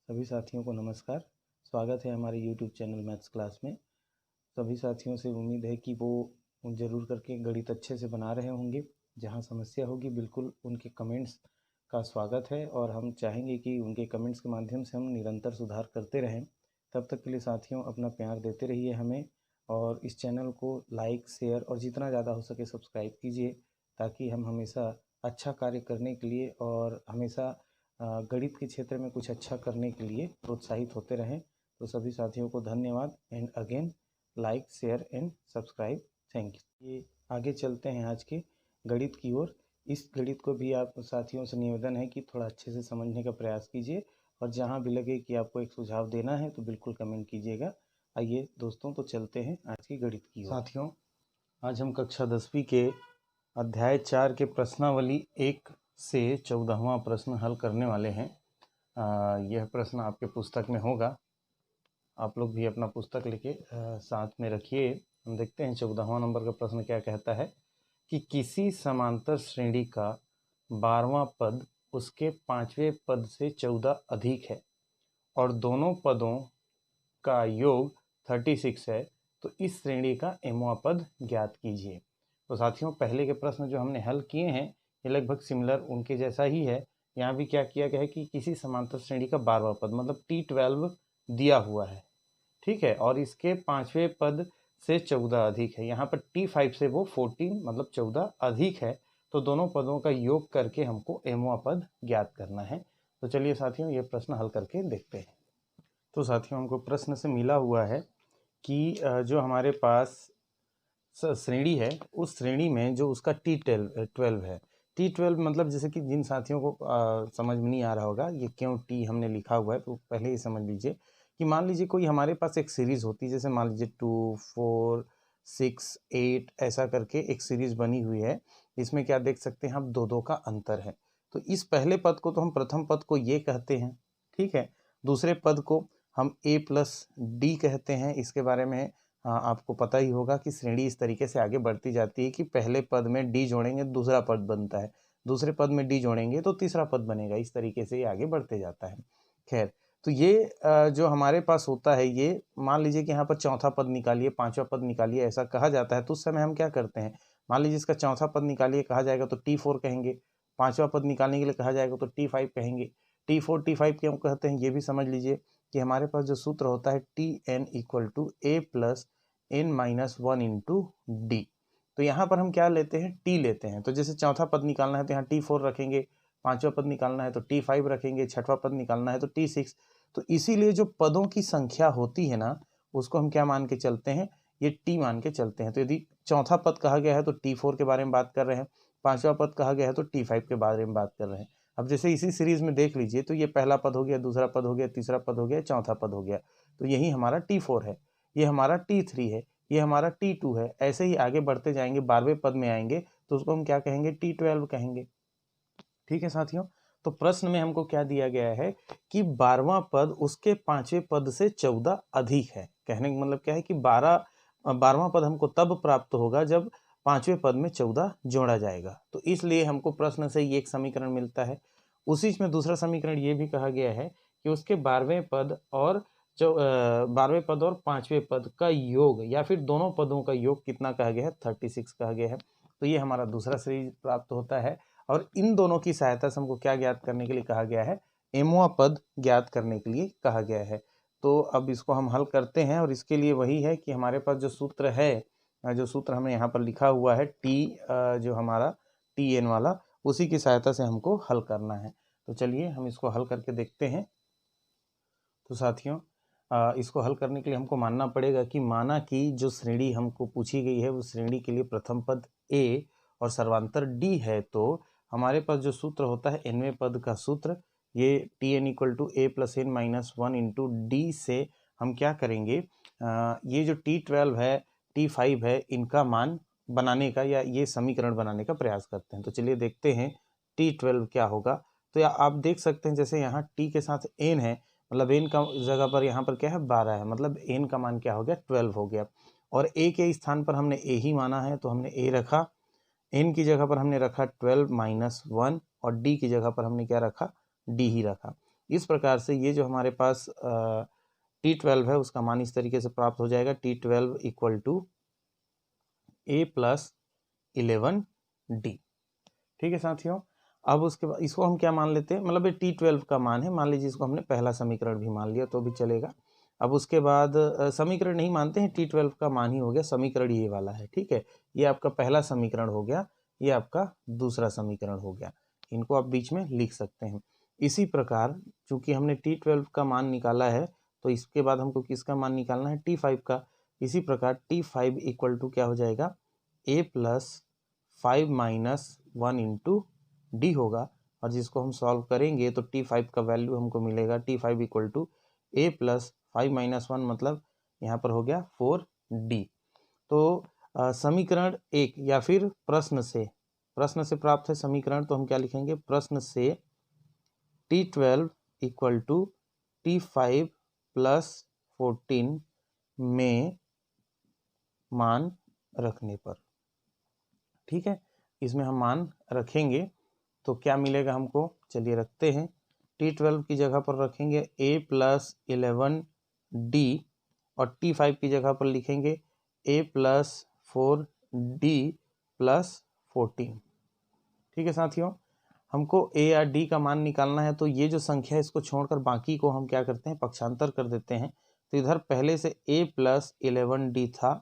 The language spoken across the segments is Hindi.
सभी साथियों को नमस्कार। स्वागत है हमारे YouTube चैनल मैथ्स क्लास में। सभी साथियों से उम्मीद है कि वो ज़रूर करके गणित अच्छे से बना रहे होंगे। जहां समस्या होगी बिल्कुल उनके कमेंट्स का स्वागत है और हम चाहेंगे कि उनके कमेंट्स के माध्यम से हम निरंतर सुधार करते रहें। तब तक के लिए साथियों अपना प्यार देते रहिए हमें, और इस चैनल को लाइक, शेयर और जितना ज़्यादा हो सके सब्सक्राइब कीजिए, ताकि हम हमेशा अच्छा कार्य करने के लिए और हमेशा गणित के क्षेत्र में कुछ अच्छा करने के लिए प्रोत्साहित होते रहें। तो सभी साथियों को धन्यवाद and again like, share and subscribe. Thank you. ये आगे चलते हैं आज के गणित की ओर। इस गणित को भी आप साथियों से निवेदन है कि थोड़ा अच्छे से समझने का प्रयास कीजिए, और जहाँ भी लगे कि आपको एक सुझाव देना है तो बिल्कुल कमेंट कीजिएगा। आइए दोस्तों, तो चलते हैं आज की गणित की ओर। साथियों, आज हम कक्षा 10वीं के अध्याय 4 के प्रश्नावली 1 से 14वां प्रश्न हल करने वाले हैं। यह प्रश्न आपके पुस्तक में होगा। आप लोग भी अपना पुस्तक लेके साथ में रखिए। हम देखते हैं 14वां नंबर का प्रश्न क्या कहता है कि किसी समांतर श्रेणी का 12वां पद उसके 5वें पद से 14 अधिक है और दोनों पदों का योग 36 है, तो इस श्रेणी का mवां पद ज्ञात कीजिए। तो साथियों, पहले के प्रश्न जो हमने हल किए हैं ये लगभग सिमिलर उनके जैसा ही है। यहाँ भी क्या किया गया है कि किसी समांतर श्रेणी का 12वां पद मतलब T12 दिया हुआ है, ठीक है, और इसके 5वें पद से 14 अधिक है। यहाँ पर T5 से वो 14 मतलब 14 अधिक है, तो दोनों पदों का योग करके हमको mवां पद ज्ञात करना है। तो चलिए साथियों, ये प्रश्न हल करके देखते हैं। तो साथियों, हमको प्रश्न से मिला हुआ है कि जो हमारे पास श्रेणी है उस श्रेणी में जो उसका T12 है। T12 मतलब जैसे कि जिन साथियों को समझ में नहीं आ रहा होगा ये क्यों T हमने लिखा हुआ है, तो पहले ही समझ लीजिए कि मान लीजिए कोई हमारे पास एक सीरीज होती है, जैसे मान लीजिए 2, 4, 6, 8 ऐसा करके एक सीरीज बनी हुई है। इसमें क्या देख सकते हैं, हम दो दो का अंतर है। तो इस पहले पद को तो हम प्रथम पद को ये कहते हैं, ठीक है। दूसरे पद को हम A+D कहते हैं। इसके बारे में आपको पता ही होगा कि श्रेणी इस तरीके से आगे बढ़ती जाती है कि पहले पद में D जोड़ेंगे दूसरा पद बनता है, दूसरे पद में D जोड़ेंगे तो तीसरा पद बनेगा। इस तरीके से ये आगे बढ़ते जाता है। खैर, तो ये जो हमारे पास होता है, ये मान लीजिए कि यहाँ पर चौथा पद निकालिए, पांचवा पद निकालिए, ऐसा कहा जाता है। तो उस समय हम क्या करते हैं, मान लीजिए इसका चौथा पद निकालिए कहा जाएगा तो T4 कहेंगे, पांचवा पद निकालने के लिए कहा जाएगा तो T5 कहेंगे। T4 T5 क्यों कहते हैं ये भी समझ लीजिए कि हमारे पास जो सूत्र होता है Tn = A+n-1 इंटू डी। तो यहाँ पर हम क्या लेते हैं, T लेते हैं। तो जैसे चौथा पद निकालना है तो यहाँ T4 रखेंगे, पांचवा पद निकालना है तो T5 रखेंगे, छठवां पद निकालना है तो T6। तो इसीलिए जो पदों की संख्या होती है ना, उसको हम क्या मान के चलते हैं, ये T मान के चलते हैं। तो यदि चौथा पद कहा गया है तो T4 के बारे में बात कर रहे हैं, पांचवा पद कहा गया है तो T5 के बारे में बात कर रहे हैं। अब जैसे इसी सीरीज में देख लीजिए तो ये पहला पद हो गया, दूसरा पद हो गया, तीसरा पद हो गया, चौथा पद हो गया। तो यही हमारा T4 है, ये हमारा T3 है, ये हमारा T2 है। ऐसे ही आगे बढ़ते जाएंगे, 12वें पद में आएंगे तो उसको हम क्या कहेंगे, T12 कहेंगे। ठीक है साथियों, तो प्रश्न में हमको क्या दिया गया है कि 12वां पद उसके 5वें पद से 14 अधिक है। कहने का मतलब क्या है कि 12वां पद हमको तब प्राप्त होगा जब 5वें पद में 14 जोड़ा जाएगा। तो इसलिए हमको प्रश्न से ये एक समीकरण मिलता है। उसी में दूसरा समीकरण ये भी कहा गया है कि उसके 12वें पद और 5वें पद का योग या फिर दोनों पदों का योग कितना कहा गया है, 36 कहा गया है। तो ये हमारा दूसरा सीरीज प्राप्त होता है, और इन दोनों की सहायता से हमको क्या ज्ञात करने के लिए कहा गया है, mवां पद ज्ञात करने के लिए कहा गया है। तो अब इसको हम हल करते हैं, और इसके लिए वही है कि हमारे पास जो सूत्र है, जो सूत्र हमें यहाँ पर लिखा हुआ है T, जो हमारा Tn वाला, उसी की सहायता से हमको हल करना है। तो चलिए हम इसको हल करके देखते हैं। तो साथियों, इसको हल करने के लिए हमको मानना पड़ेगा कि माना कि जो श्रेणी हमको पूछी गई है वो श्रेणी के लिए प्रथम पद A और सर्वांतर D है, तो हमारे पास जो सूत्र होता है nवें पद का सूत्र, ये Tn = A+n-1 इंटू डी से हम क्या करेंगे, ये जो T12 है, T5 है, इनका मान बनाने का या ये समीकरण बनाने का प्रयास करते हैं। तो चलिए देखते हैं T12 क्या होगा। तो आप देख सकते हैं जैसे यहाँ T के साथ n है, मतलब n का जगह पर यहाँ पर क्या है, 12 है, मतलब n का मान क्या हो गया, 12 हो गया। और a के स्थान पर हमने a ही माना है तो हमने a रखा, n की जगह पर हमने रखा 12 - 1 और d की जगह पर हमने क्या रखा, d ही रखा। इस प्रकार से ये जो हमारे पास T12 है उसका मान इस तरीके से प्राप्त हो जाएगा, T12 equal to A plus 11D। ठीक है साथियों, अब उसके बाद इसको हम क्या मान लेते हैं, मतलब ये T12 का मान है, मान लीजिए इसको हमने पहला समीकरण भी मान लिया तो भी चलेगा। अब उसके बाद समीकरण नहीं मानते हैं, T12 का मान ही हो गया, समीकरण ये वाला है। ठीक है, ये आपका पहला समीकरण हो गया, ये आपका दूसरा समीकरण हो गया, इनको आप बीच में लिख सकते हैं। इसी प्रकार चूंकि हमने T12 का मान निकाला है तो इसके बाद हमको किसका मान निकालना है, T5 का। इसी प्रकार T5 इक्वल टू क्या हो जाएगा, A plus 5 minus 1 into D होगा, और जिसको हम सॉल्व करेंगे तो T5 का वैल्यू हमको मिलेगा T5 equal to A plus 5 minus 1, मतलब यहाँ पर हो गया 4D। तो समीकरण 1 या फिर प्रश्न से प्राप्त है समीकरण, तो हम क्या लिखेंगे, प्रश्न से T12 equal to T5 plus 14 में मान रखने पर। ठीक है, इसमें हम मान रखेंगे तो क्या मिलेगा हमको, चलिए रखते हैं। T12 की जगह पर रखेंगे A प्लस 11D और T5 की जगह पर लिखेंगे A प्लस 4D प्लस 14। ठीक है साथियों, हमको A या D का मान निकालना है, तो ये जो संख्या है इसको छोड़कर बाकी को हम क्या करते हैं, पक्षांतर कर देते हैं। तो इधर पहले से A प्लस 11D था,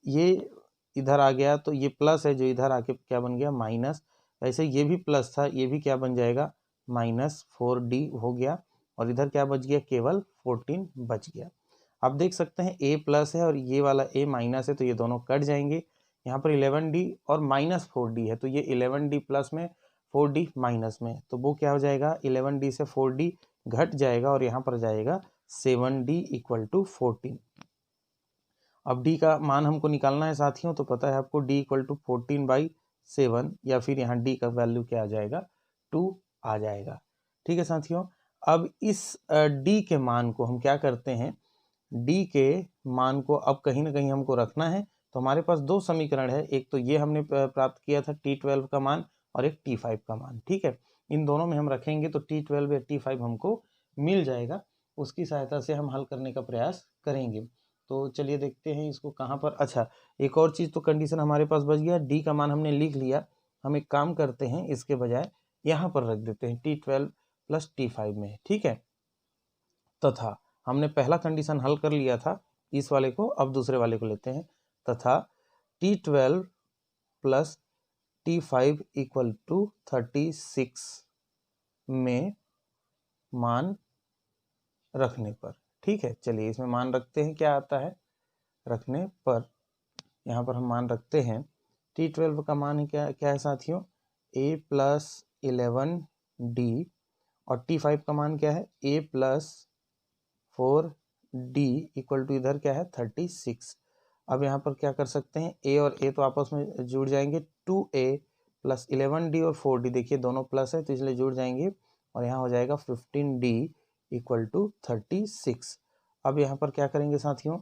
ये इधर आ गया तो ये प्लस है, जो इधर आके क्या बन गया, माइनस। वैसे ये भी प्लस था, ये भी क्या बन जाएगा, माइनस 4D हो गया, और इधर क्या बच गया, केवल 14 बच गया। आप देख सकते हैं A प्लस है और ये वाला A माइनस है, तो ये दोनों कट जाएंगे। यहाँ पर 11D और माइनस 4D है, तो ये 11D प्लस में 4D माइनस में, तो वो क्या हो जाएगा, 11D से 4D घट जाएगा और यहाँ पर जाएगा 7D इक्वल टू 14। अब D का मान हमको निकालना है साथियों, तो पता है आपको D इक्वल टू 14/7, या फिर यहाँ D का वैल्यू क्या आ जाएगा, 2 आ जाएगा। ठीक है साथियों, अब इस D के मान को हम क्या करते हैं, D के मान को अब कहीं ना कहीं हमको रखना है। तो हमारे पास दो समीकरण है, एक तो ये हमने प्राप्त किया था T12 का मान, और एक T5 का मान। ठीक है, इन दोनों में हम रखेंगे तो T12 या T5 हमको मिल जाएगा, उसकी सहायता से हम हल करने का प्रयास करेंगे। तो चलिए देखते हैं इसको कहाँ पर। अच्छा, एक और चीज़ तो कंडीशन हमारे पास बच गया, D का मान हमने लिख लिया। हम एक काम करते हैं, इसके बजाय यहाँ पर रख देते हैं T12 प्लस T5 में। ठीक है, तथा हमने पहला कंडीशन हल कर लिया था इस वाले को, अब दूसरे वाले को लेते हैं। तथा T12 plus T5 equal to 36 में मान रखने पर। ठीक है, चलिए इसमें मान रखते हैं, क्या आता है रखने पर। यहाँ पर हम मान रखते हैं, T12 का मान क्या है साथियों, A प्लस 11D, और T5 का मान क्या है, A plus 4D equal to इधर क्या है 36। अब यहाँ पर क्या कर सकते हैं, A और A तो आपस में जुड़ जाएंगे, 2A प्लस 11D और 4D, देखिए दोनों प्लस है तो इसलिए जुड़ जाएंगे, और यहाँ हो जाएगा 15D इक्वल टू 36। अब यहाँ पर क्या करेंगे साथियों,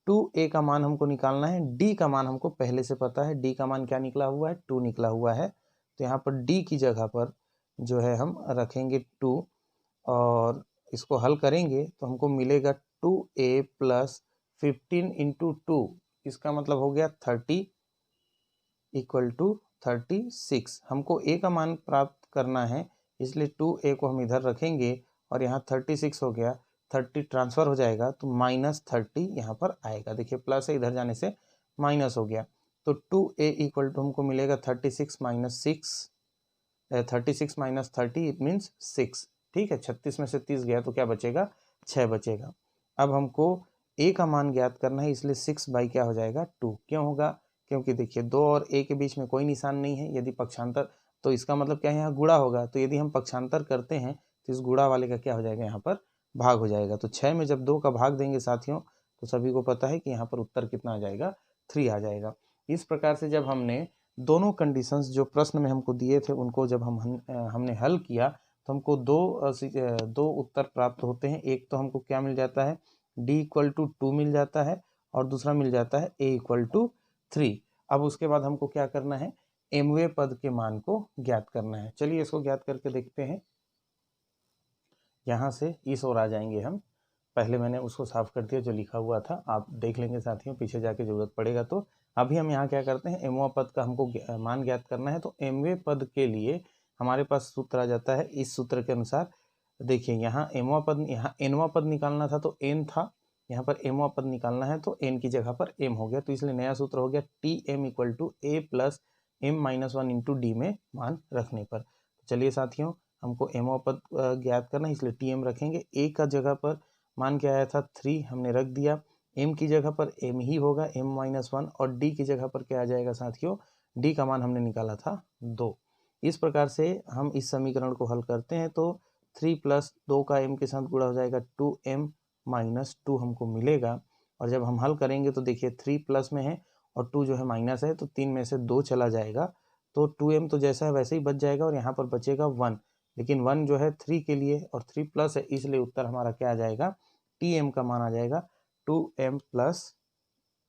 2A का मान हमको निकालना है, D का मान हमको पहले से पता है, D का मान क्या निकला हुआ है, 2 निकला हुआ है। तो यहाँ पर D की जगह पर जो है हम रखेंगे 2, और इसको हल करेंगे तो हमको मिलेगा 2A प्लस 15 इंटू 2, इसका मतलब हो गया 30 इक्वल टू 36। हमको A का मान प्राप्त करना है, इसलिए 2A को हम इधर रखेंगे, और यहाँ 36 हो गया, 30 ट्रांसफर हो जाएगा तो -30 यहाँ पर आएगा। देखिए प्लस है, इधर जाने से माइनस हो गया, तो 2A इक्वल टू हमको मिलेगा 36 माइनस 6, 36 माइनस 30 इट मीन्स 6। ठीक है, 36 में से 30 गया तो क्या बचेगा, 6 बचेगा। अब हमको A का मान ज्ञात करना है, इसलिए 6 बाई क्या हो जाएगा 2। क्यों होगा, क्योंकि देखिए 2 और A के बीच में कोई निशान नहीं है, यदि पक्षांतर, तो इसका मतलब क्या है, यहाँ गुणा होगा, तो यदि हम पक्षांतर करते हैं तो इस गुणा वाले का क्या हो जाएगा, यहाँ पर भाग हो जाएगा। तो 6 में जब 2 का भाग देंगे साथियों, तो सभी को पता है कि यहाँ पर उत्तर कितना आ जाएगा, 3 आ जाएगा। इस प्रकार से जब हमने दोनों कंडीशंस जो प्रश्न में हमको दिए थे उनको जब हमने हल किया, तो हमको दो उत्तर प्राप्त होते हैं। एक तो हमको क्या मिल जाता है, D इक्वल टू 2 मिल जाता है, और दूसरा मिल जाता है A इक्वल टू 3। अब उसके बाद हमको क्या करना है, mवें पद के मान को ज्ञात करना है। चलिए इसको ज्ञात करके देखते हैं। यहाँ से इस ओर आ जाएंगे हम। पहले मैंने उसको साफ कर दिया जो लिखा हुआ था, आप देख लेंगे साथियों, पीछे जाके जरूरत पड़ेगा तो। अभी हम यहाँ क्या करते हैं, एमवा पद का हमको मान ज्ञात करना है। तो एमवे पद के लिए हमारे पास सूत्र आ जाता है इस सूत्र के अनुसार। देखिए यहाँ एमवा पद, यहाँ एनवा पद निकालना था तो एन था, यहाँ पर एमवा पद निकालना है तो एन की जगह पर एम हो गया, तो इसलिए नया सूत्र हो गया T M equal to A plus M minus one into D में मान रखने पर। चलिए साथियों, हमको एमवा पद ज्ञात करना है, इसलिए टी एम रखेंगे। ए का जगह पर मान क्या आया था 3, हमने रख दिया। m की जगह पर m ही होगा, m माइनस वन, और d की जगह पर क्या आ जाएगा साथियों, d का मान हमने निकाला था 2। इस प्रकार से हम इस समीकरण को हल करते हैं तो 3 प्लस 2 का m के साथ गुणा हो जाएगा 2m माइनस 2 हमको मिलेगा। और जब हम हल करेंगे तो देखिए 3 प्लस में है और 2 जो है माइनस है, तो 3 में से 2 चला जाएगा, तो 2m तो जैसा है वैसे ही बच जाएगा और यहाँ पर बचेगा 1। लेकिन 1 जो है 3 के लिए और 3 प्लस है, इसलिए उत्तर हमारा क्या आ जाएगा, टीएम का मान आ जाएगा 2m प्लस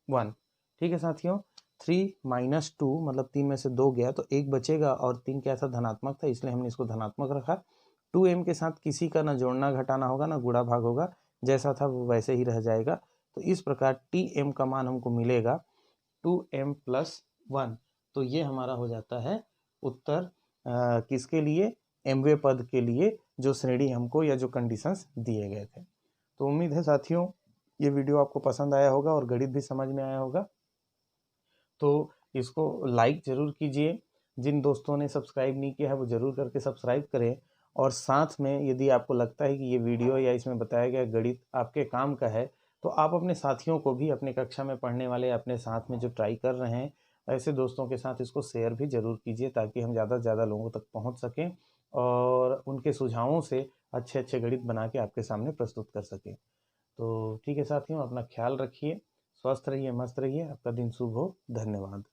1। ठीक है साथियों, 3 माइनस 2 मतलब 3 में से 2 गया तो 1 बचेगा, और 3 क्या था, धनात्मक था, इसलिए हमने इसको धनात्मक रखा। 2m के साथ किसी का ना जोड़ना घटाना होगा ना गुणा भाग होगा, जैसा था वो वैसे ही रह जाएगा। तो इस प्रकार टीएम का मान हमको मिलेगा 2m प्लस 1। तो ये हमारा हो जाता है उत्तर किसके लिए, एमवे पद के लिए, जो श्रेणी हमको या जो कंडीशंस दिए गए थे। तो उम्मीद है साथियों ये वीडियो आपको पसंद आया होगा और गणित भी समझ में आया होगा। तो इसको लाइक जरूर कीजिए, जिन दोस्तों ने सब्सक्राइब नहीं किया है वो जरूर करके सब्सक्राइब करें। और साथ में यदि आपको लगता है कि ये वीडियो या इसमें बताया गया गणित आपके काम का है, तो आप अपने साथियों को भी, अपने कक्षा में पढ़ने वाले अपने साथ में जो ट्राई कर रहे हैं, ऐसे दोस्तों के साथ इसको शेयर भी जरूर कीजिए, ताकि हम ज़्यादा से ज़्यादा लोगों तक पहुँच सकें और उनके सुझावों से अच्छे अच्छे गणित बना के आपके सामने प्रस्तुत कर सकें। तो ठीक है साथियों, अपना ख्याल रखिए, स्वस्थ रहिए, मस्त रहिए, आपका दिन शुभ हो। धन्यवाद।